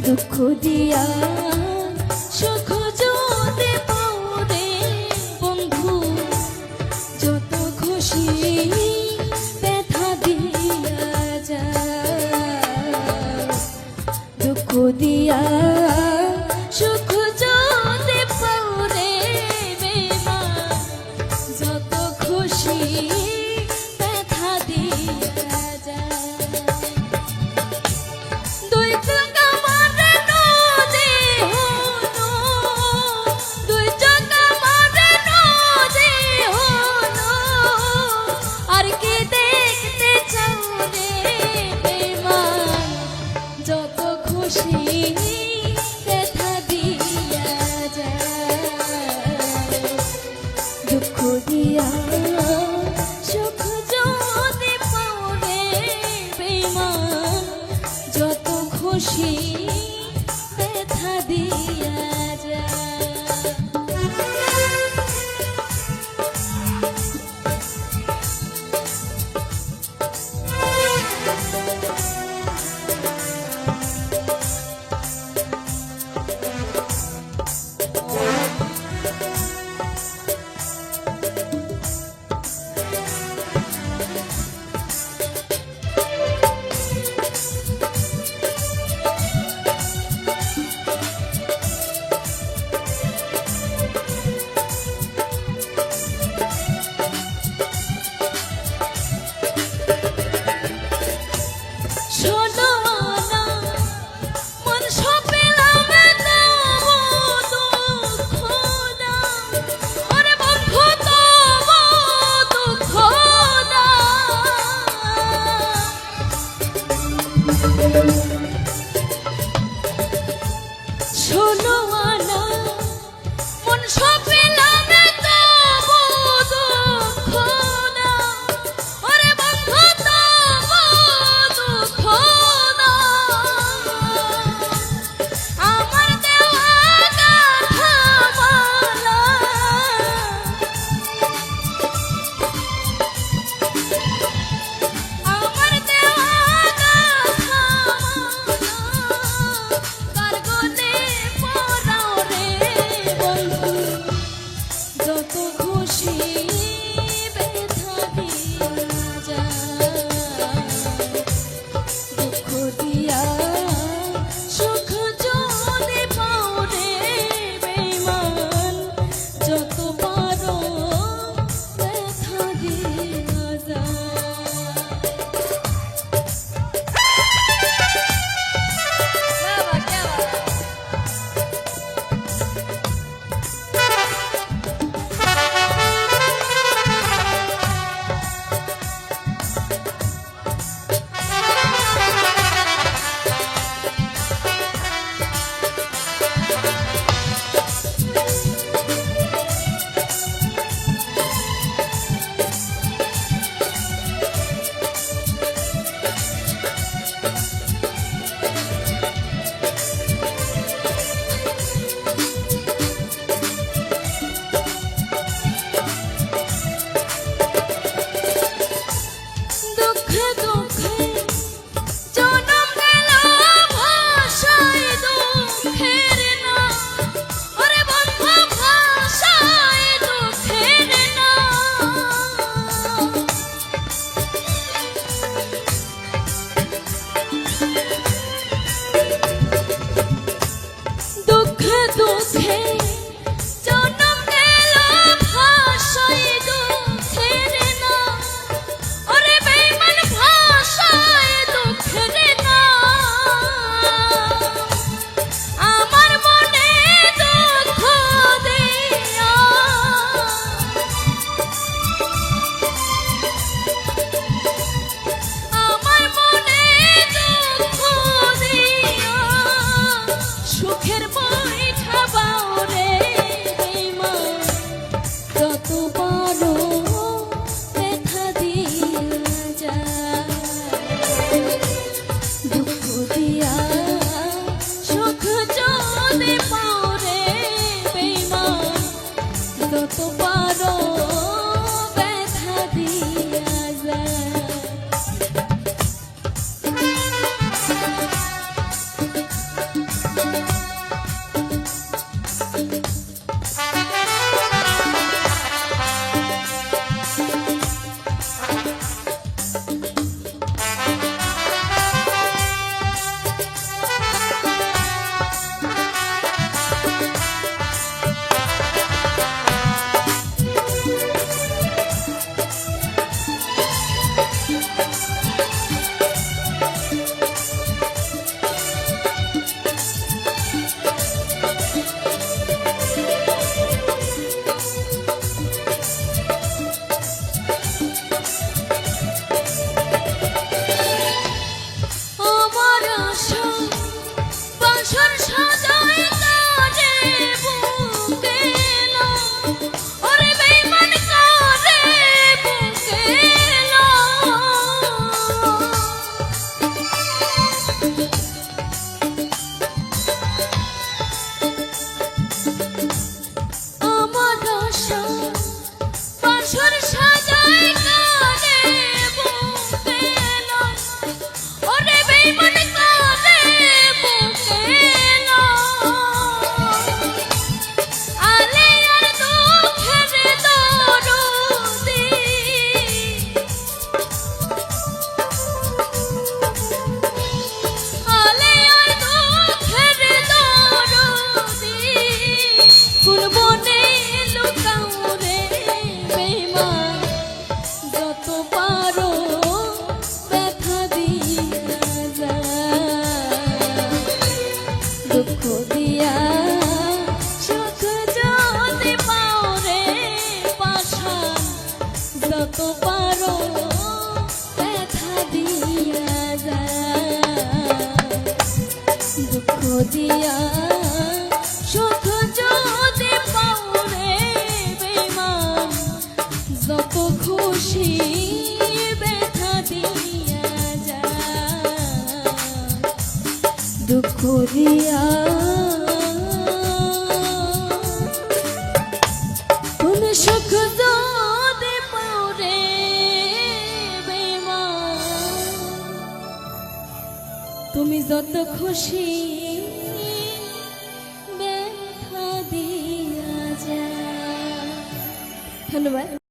দুঃখ দিয়া সুখ যদি পাও রে বন্ধু, যত খুশি ব্যথা দিয়া যায়। দুঃখ দিয়া সুখ যদি পাও রে বেমান, যত খুশি ব্যথা দিয়া যায়। দুই চোখা মারে নদী হলো, দুই চোখা মারে নদী হলো, আর কি দেখতে চাও রে বেমান, যত খুশি ব্যথা দিয়া যায়। দুঃখ দিয়া সুখ যদি পাও রে বেমান, যত খুশি ব্যথা দিয়া যায়। শোনো আনা মন সব পেলাম তবু দুঃখ না, ওরে বন্ধু তবু দুঃখ না। আমার দেওয়া কথা বলা, আমার দেওয়া কথা কার গুণে পরাও রে বন্ধু, যত খুশি ব্যথা দিয়া যায়। দুঃখ দিয়া সুখ যদি পাও রে বেমান, যত পারো ব্যথা দিয়া যায়। বাবা কে দুঃখে দুঃখে জনম গেল ভাষায় দুঃখের না, ওরে বন্ধু ভাষায় দুঃখের না। দুঃখে দুঃখে জনম গেল ভাষায় দুঃখের না, ওরে বেমান ভাষায় দুঃখের না। আমার মনে দুঃখ দিয়া, আমার মনে দুঃখ দিয়া সুখের বৈঠা বাও রে বেমান, যত পারো ব্যথা দিয়া যায়। দুঃখ দিয়া সুখ যদি পাও রে বেমান, যত পারো ব্যথা দিয়া যায়। দুঃখ দিয়া সুখ যদি পাওরে বেমান যত খুশি ব্যথা দিয়া যা দুঃখ দিয়া তুমি সুখ যদি পাওরে বেমান তুমি যত খুশি ব্যথা দিয়া যা। ধন্যবাদ।